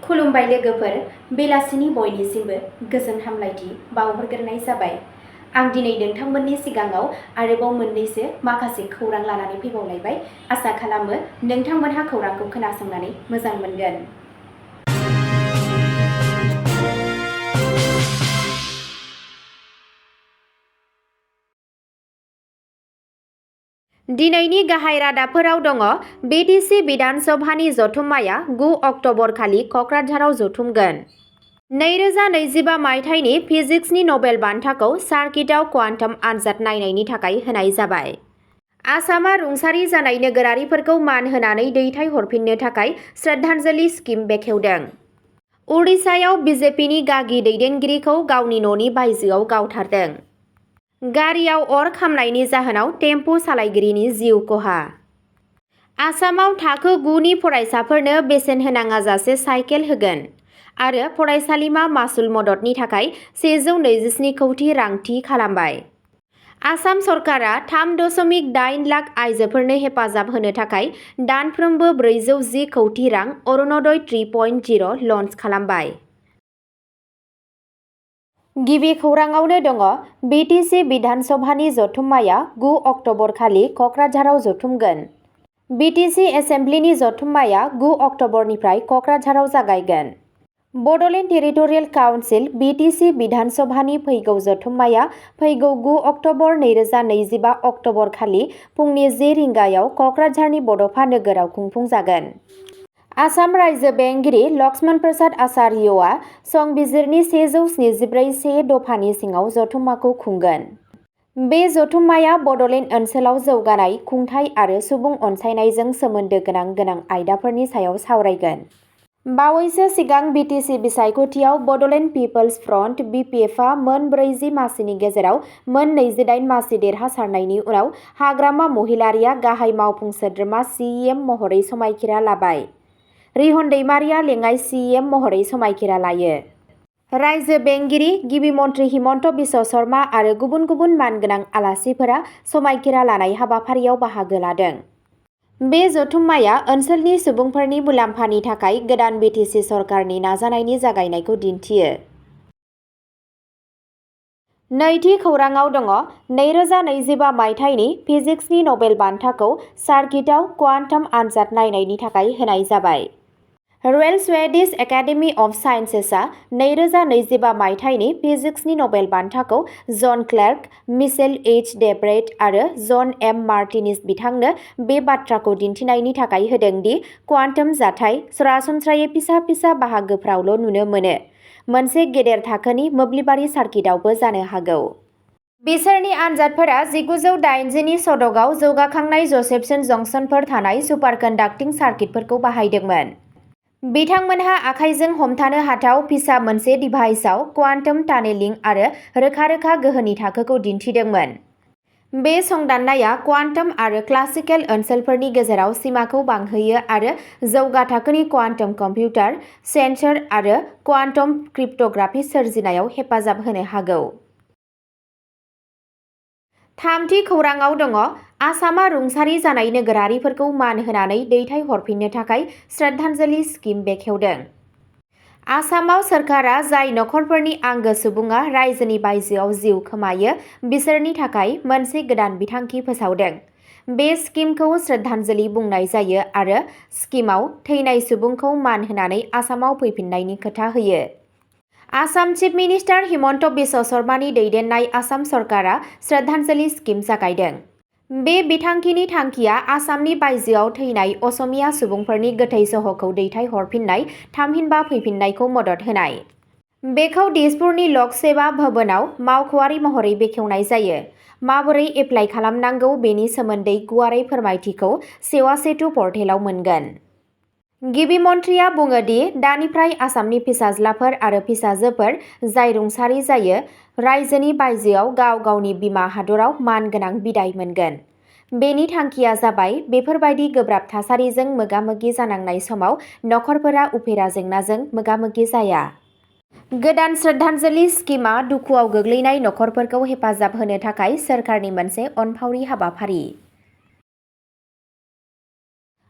खुलुमबाय लोगोफोर, बेलासिनि बयनिसिमबो गोजोन हामलायथि बावहरग्रोनाय जाबाय। आं दिनै नोंथांमोननि सिगाङाव आरोबाव मोननैसो माखासे खौरां लानानै फैबावलायबाय। आसा खालामो नोंथांमोनहा खौरांखौ खोनासंनानै मोजां मोनगोन। दिनैनि गाहाय रादाबफोराव दङ। बिटिसि बिधान सभानि जथुम्माया 9 अक्ट'बर खालि क'क्राझाराव जथुमगोन। 2025 मायथाइनि फिजिक्सनि नबेल बान्थाखौ सार्किटआव क्वान्टाम आनजाद नायनायनि थाखाय होनाय जाबाय। आसामआ रुंसारि जानाय नोगोरारिफोरखौ मान होनानै दैथायहरफिननो थाखाय श्रद्धांजलि स्किम बेखेवदों। उडिशायाव बिजेपिनि गागि दैदेनगिरिखौ गावनि न'नि बायजोआव गावथारदों। गारियाव अर खामनायनि जाहोनाव टेम्पो सालायगिरिनि जिउ खहा। आसामाव थाखो 9 नि फरायसाफोरनो बेसेन होनाङाजासे साइकेल होगोन आरो फरायसालिमा मासुल मददनि थाखाय 127 कौटि रां थि खालामबाय। आसाम सरकारा 3.8 लाख आइजोफोरनो हेफाजाब होनो थाखाय दानफ्रोमबो 410 कौटि रां अरुणोदय 3.0 लन्च खालामबाय। गिबि खौराङावनो दङ। बिटिसि बिधान सभानि जथुम्माया 9 अक्ट'बर खालि क'क्राझाराव जथुमगोन। बिटिसि एसेमब्लिनि जथुम्माया 9 अक्ट'बरनिफ्राय क'क्राझाराव जागायगोन। बड'लेण्ड टेरिटरियेल काउन्सिल बिटिसि बिधान सभानि फैगौ जथुम्माया फैगौ 9 अक्ट'बर 2025 अक्ट'बर खालि फुंनि 10 रिंगायाव क'क्राझारनि बड'फा नोगोराव खुंफुंजागोन। आसाम रायजो बेंगिरि लक्ष्मण प्रसाद आचार्यआ संबिजिरनि 174 से दफानि सिङाव जथुम्माखौ खुंगोन। बे जथुम्माया बड'लेण्ड ओनसोलाव जौगानाय, खुंथाय आरो सुबुं अनसायनायजों सोमोन्दो गोनां आयदाफोरनि सायाव सावरायगोन। बावैसो सिगां बिटिसि बिसायख'थियाव बड'लेण्ड पिपल्स फ्रन्ट (बिपिएफ) आ मोन 40 मासिनि गेजेराव मोन 28 मासि देरहासारनायनि उनाव हाग्रामा महिलारीआ गाहाय मावफुं सोद्रोमा (CEM) महरै समायखिरा लाबाय। रिहन दैमारीआ लेङाइ CEM महरै समायखिरा लायो। रायजो बेंगिरि, गिबि मन्थ्रि हिमन्त बिश्व शर्मा आरो गुबुन गुबुन मानगोनां आलासिफोरा समायखिरा लानाय हाबाफारियाव बाहागो लादों। बे जथुम्माया ओनसोलनि सुबुंफोरनि मुलाम्फानि थाखाय गोदान बिटिसि सरकारनि नाजानायनि जागायनायखौ दिन्थियो। नैथि खौराङाव दङ। 2025 मायथाइनि फिजिक्सनि नबेल बान्थाखौ सार्किटआव क्वान्टाम आनजाद नायनायनि थाखाय होनाय जाबाय। रयेल स्वेडिश एकाडेमि अफ साइन्सेसआ 2025 मायथाइनि फिजिक्सनि नबेल बान्थाखौ जन क्लार्क, मिशेल एच. डेब्रेट आरो जन एम. मार्टिनिस बिथांनो बे बाथ्राखौ दिन्थिनायनि थाखाय होदों दि क्वान्टाम जाथाय सरासनस्रायै फिसा बाहागोफ्रावल' नुनो मोनो, मोनसे गेदेर थाखोनि मोब्लिबारि सार्किटआवबो जानो हागौ। बिसोरनि आनजादफोरा 1980 नि दशकआव जौगाखांनाय जसेफसन जंक्शनफोर थानाय सुपारकन्डाक्टिं सार्किटफोरखौ बाहायदोंमोन। बिथांमोनहा आखाइजों हमथानो हाथाव फिसा मोनसे डिभाइसआव क्वान्टाम टानेलिं आरो रोखा गोहोनि थाखोखौ दिन्थिदोंमोन। बे संदाननाया क्वान्टाम आरो क्लासिकेल ओनसोलफोरनि गेजेराव सिमाखौ बांहोयो आरो जौगा थाखोनि क्वान्टाम कम्पिउटार, सेन्सर आरो क्वान्टाम क्रिप्ट'ग्राफि सोरजिनायाव हेफाजाब होनो हागौ। थामथि खौराङाव दङ। आसामआ रुंसारि जानाय नोगोरारिफोरखौ मान होनानै दैथायहरफिननो थाखाय श्रद्धांजलि स्किम बेखेवदों। आसामाव सोरखारा जाय नखरफोरनि आंगो सुबुङा रायजोनि बायजोआव जिउ खोमायो बिसोरनि थाखाय मोनसे गोदान बिथांखि फोसावदों। बे स्किमखौ श्रद्धांजलि बुंनाय जायो आरो स्किमाव थैनाय सुबुंखौ मान होनानै आसामाव फैफिन्नायनि खोथा होयो। आसाम चिफ मिनिस्टार हिमन्त बिश्व शर्मानि दैदेननाय आसाम सरकारा श्रद्धांजलि स्किम जागायदों। बे बिथांखिनि थांखिया आसामनि बायजोआव थैनाय असमिया सुबुंफोरनि गोथै सह'खौ दैथायहरफिननाय थामहिनबा फैफिन्नायखौ मदद होनाय। बेखौ दिसपुरनि लक सेवा भवनाव मावख'आरि महरै बेखेवनाय जायो। माबोरै एप्लाइ खालामनांगौ बेनि सोमोन्दै गुवारै फोरमायथिखौ सेवा सेतु पर्टेलाव मोनगोन। गिबि मन्थ्रिया बुङो दि दानिफ्राय आसामनि फिसाज्लाफोर आरो फिसाजोफोर जाय रुंसारि जायो, रायजोनि बायजोआव गाव गावनि बिमा हादराव मानगोनां बिदाइ मोनगोन। बेनि थांखिया जाबाय बेफोरबायदि गोब्राब थासारिजों मोगा-मोगि जानांनाय समाव नखरफोरा उफेरा जेंनाजों मोगा-मोगि जाया। गोदान श्रद्धांजलि स्किमआ दुखुआव गोग्लैनाय नखरफोरखौ हेफाजाब होनो थाखाय सोरखारनि मोनसे अनफावरि हाबाफारि।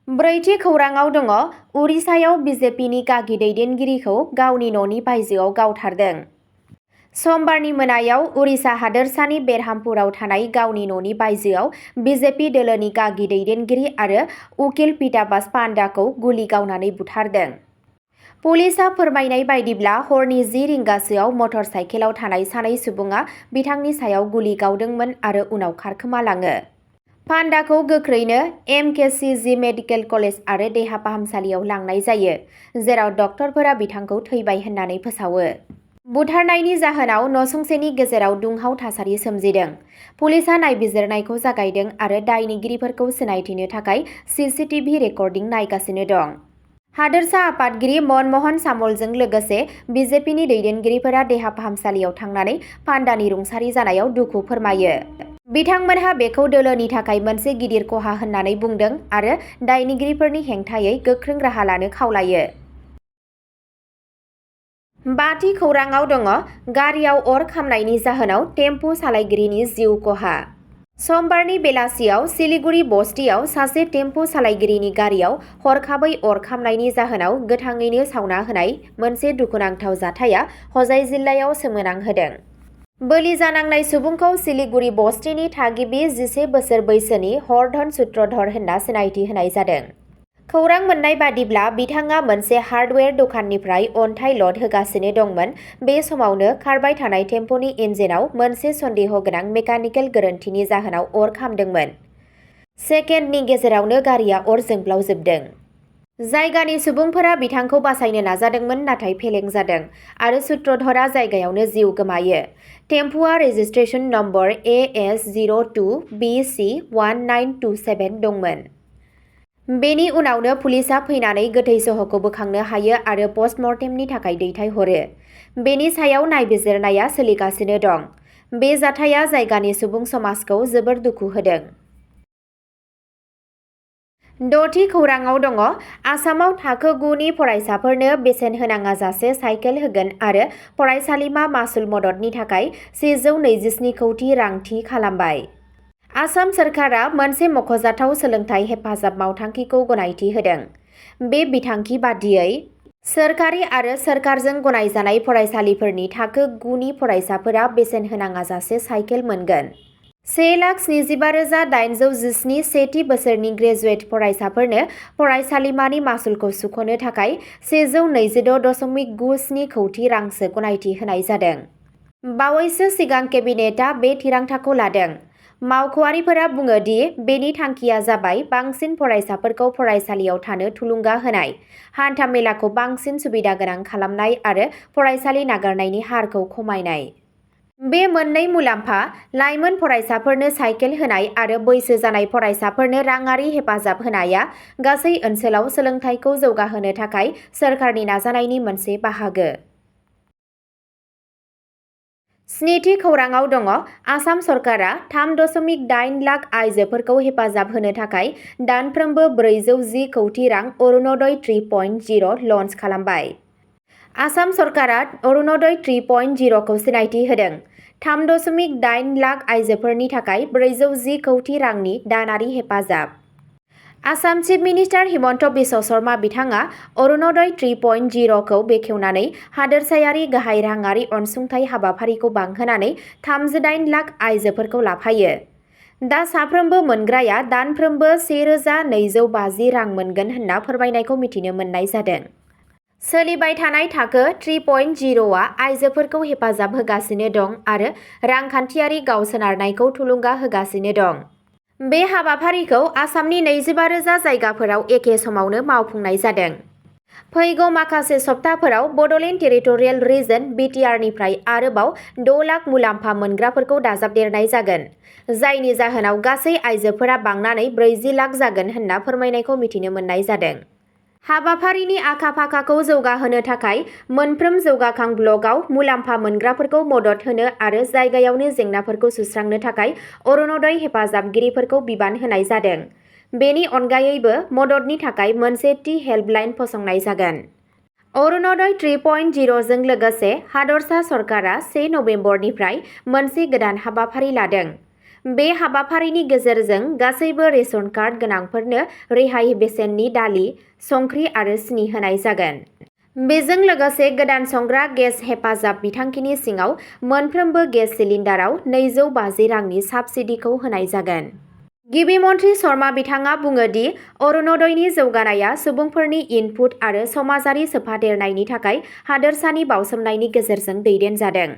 ब्रैथि खौराङाव दङ उरिसायाव बिजेपिनि गागि दैदेनगिरिखौ गावनि न'नि बायजोआव गावथारदों। समबारनि मोनायाव उरिसा हादोरसानि बेरहामपुराव थानाय गावनि न'नि बायजोआव बिजेपि दोलोनि गागि दैदेनगिरि आरो उकिल पिटाबास पान्डाखौ गुलि गावनानै बुथारदों। पुलिसआ फोरमायनाय बायदिब्ला हरनि 10 रिंगासोआव मटर साइकेलाव थानाय सानै सुबुङा बिथांनि सायाव गुलि गावदोंमोन आरो उनाव खारखोमालाङो। पान्डाखौ गोख्रैनो एमकेसिजि मेडिकेल कलेज आरो देहा फाहामसालियाव लांनाय जायो, जेराव डक्टरफोरा बिथांखौ थैबाय होननानै फोसावो। बुथारनायनि जाहोनाव नसुंसेनि गेजेराव दुंहाव थासारि सोमजिदों। पुलिसआ नायबिजिरनायखौ जागायदों आरो दायनिगिरिफोरखौ सिनायथिनो थाखाय सीसीटीवी रेकर्डिं नायगासिनो दं। हादोरसा आफादगिरि मनमोहन सामलजों लोगोसे बिजेपिनि दैदेनगिरिफोरा देहा फाहामसालियाव थांनानै पान्डानि रुंसारि जानायाव दुखु फोरमायो। बिथांमोनहा बेखौ दोलोनि थाखाय मोनसे गिदिर खहा होननानै बुंदों आरो दायनिगिरिफोरनि हेंथायै गोख्रों राहा लानो खावलायो। बाथि खौराङाव दङ गारियाव अर खामनायनि जाहोनाव टेम्पु सालायगिरिनि जिउ खहा। समबारनि बेलासियाव सिलिगुरि बस्तियाव सासे टेम्पु सालायगिरिनि गारियाव हरखाबै अर खामनायनि जाहोनाव गोथाङैनो सावना होनाय मोनसे दुखुनांथाव जाथाया हजाइ जिल्लायाव सोमोनांहोदों। बोलि जानांनाय सुबुंखौ सिलिगुरि बस्तिनि थागिबि 11 बोसोर बैसोनि हरधन सूत्रधर होनना सिनायथि होनाय जादों। खौरां मोननाय बादिब्ला बिथाङा मोनसे हार्डवेयर दखाननिफ्राय अन्थाइ लद होगासिनो दंमोन। बे समावनो खारबाय थानाय टेम्पोनि इन्जिनाव मोनसे सन्देह गोनां मेकानिकेल गोरोन्थिनि जाहोनाव अर खामदोंमोन। सेकेन्डनि गेजेरावनो गारिया अर जोंब्लावजोबदों। जायगानि सुबुंफोरा बिथांखौ बासायनो नाजादोंमोन नाथाय फेलें जादों आरो सूत्रधरआ जायगायावनो जिउ गोमायो। टेम्पुआ रेजिस्ट्रेशन नम्बर AS02BC1927 दंमोन। बेनि उनावनो पुलिसआ फैनानै गोथै सहखौ बोखांनो हायो आरो पस्टमर्टेमनि थाखाय दैथायहरो। बेनि सायाव नायबिजिरनाया सोलिगासिनो दं। बे जाथाया जायगानि सुबुं समाजखौ जोबोर दुखु होदों। द'थि खौराङाव दङ आसामाव थाखो 9 नि फरायसाफोरनो बेसेन होनाङाजासे साइकेल होगोन आरो फरायसालिमा मासुल मददनि थाखाय 127 कौटि रां थि खालामबाय। आसाम सोरखारा मोनसे मख'जाथाव सोलोंथाइ हेफाजाब मावथांखिखौ गनायथि होदों। बे बिथांखि बादियै सोरखारि आरो सोरखारजों गनायजानाय फरायसालिफोरनि थाखो 9 नि फरायसाफोरा बेसेन होनाङाजासे साइकेल मोनगोन। 1,75,817 सेथि बोसोरनि ग्रेजुवेट फरायसाफोरनो फरायसालिमानि मासुलखौ सुख'नो थाखाय 126.97 कौटि रांसो गनायथि होनाय जादों। बावैसो सिगां केबिनेटआ बे थिरांथाखौ लादों। मावख'आरिफोरा बुङो दि बेनि थांखिया जाबाय बांसिन फरायसाफोरखौ फरायसालियाव थानो थुलुंगा होनाय, हान्था-मेलाखौ बांसिन सुबिदा गोनां खालामनाय आरो फरायसालि नागारनायनि हारखौ खमायनाय। बे मोननै मुलाम्फा, लाइमोन फरायसाफोरनो साइकेल होनाय आरो बैसो जानाय फरायसाफोरनो राङारि हेफाजाब होनाया गासै ओनसोलाव सोलोंथाइखौ जौगाहोनो थाखाय सोरखारनि नाजानायनि मोनसे बाहागो। स्निथि खौराङाव दङ आसाम सरकारा 3.8 लाख आइजोफोरखौ हेफाजाब होनो थाखाय दानफ्रोमबो 410 कौटि रां अरुणोदय 3.0 लन्च खालामबाय। आसाम सरकारा अरुणोदय 3.0 खौ सिनायथि होदों। 3.8 लाख आइजोफोरनि थाखाय 410 कौटि रांनि दानारि हेफाजाब। आसाम चिफ मिनिस्टार हिमन्त बिश्व शर्मा बिथाङा अरुणोदय 3.0 खौ बेखेवनानै हादोरसायारि गाहाय राङारि अनसुंथाइ हाबाफारिखौ बांहोनानै 38 लाख आइजोफोरखौ लाफायो। दा साफ्रोमबो मोनग्राया दानफ्रोमबो 1,250 रां मोनगोन होनना फोरमायनायखौ मिथिनो मोननाय जादों। सोलिबाय थानाय थाखो 3.0 आ आइजोफोरखौ हेफाजाब होगासिनो दं आरो रांखान्थियारि गावसोनारनायखौ थुलुंगा होगासिनो दं। बे हाबाफारिखौ आसामनि 25,000 जायगाफोराव एखे समावनो मावफुंनाय जादों। फैगौ माखासे सप्ताफोराव बड'लेण्ड टेरिटरियेल रिजन (BTR) निफ्राय आरोबाव 6 लाख मुलाम्फा मोनग्राफोरखौ दाजाबदेरनाय जागोन, जायनि जाहोनाव गासै आइजोफोरा बांनानै 40 लाख जागोन होनना फोरमायनायखौ मिथिनो मोननाय जादों। हाबाफारिनि आखा-फाखाखौ जौगाहोनो थाखाय मोनफ्रोम जौगाखां ब्लकआव मुलाम्फा मोनग्राफोरखौ मदद होनो आरो जायगायावनो जेंनाफोरखौ सुस्रांनो थाखाय अरुणोदय हेफाजाबगिरिफोरखौ बिबान होनाय जादों। बेनि अनगायैबो मददनि थाखाय मोनसे थि हेल्पलाइन फसंनाय जागोन। अरुणोदय 3.0 जों लोगोसे हादरसा सरकारा 1 नबेम्बरनिफ्राय मोनसे गोदान हाबाफारि लादों। बे हाबाफारिनि गेजेरजों गासैबो रेशन कार्ड गोनांफोरनो रेहाय बेसेननि दालि, संख्रि आरो सिनि होनाय जागोन। बेजों लोगोसे गोदान संग्रा गेस हेफाजाब बिथांखिनि सिङाव मोनफ्रोमबो गेस सिलिन्डाराव 250 रांनि साबसिडिखौ होनाय जागोन। गिबि मन्थ्रि शर्मा बिथाङा बुङो दि अरुणोदयनि जौगानाया सुबुंफोरनि इनपुट आरो समाजारि सोफादेरनायनि थाखाय हादोरसानि बाउसोमनायनि गेजेरजों दैदेनजादों।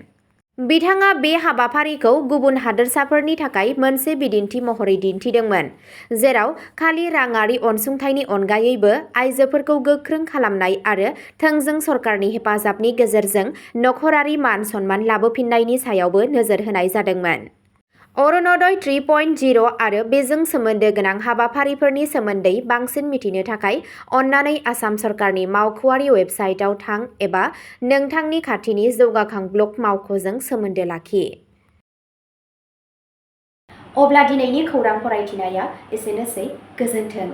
बिथाङा बे हाबाफारिखौ गुबुन हादोरसाफोरनि थाखाय मोनसे बिदिन्थि महरै दिन्थिदोंमोन, जेराव खालि राङारि अनसुंथाइनि अनगायैबो आइजोफोरखौ गोख्रों खालामनाय आरो थोंजों सरकारनि हेफाजाबनि गेजेरजों नखरारि मान-सन्मान लाबोफिन्नायनि सायावबो नोजोर होनाय जादोंमोन। अरुणोदय 3.0 आरो बेजों सोमोन्दो गोनां हाबाफारिफोरनि सोमोन्दै बांसिन मिथिनो थाखाय अन्नानै आसाम सरकारनि मावख'आरि वेबसाइटआव थां एबा नोंथांनि खाथिनि जौगाखां ब्लक मावख'जों सोमोन्दो लाखि। अब्ला दिनैनि खौरां फरायथिनाया एसेनोसै। गोजोन्थों।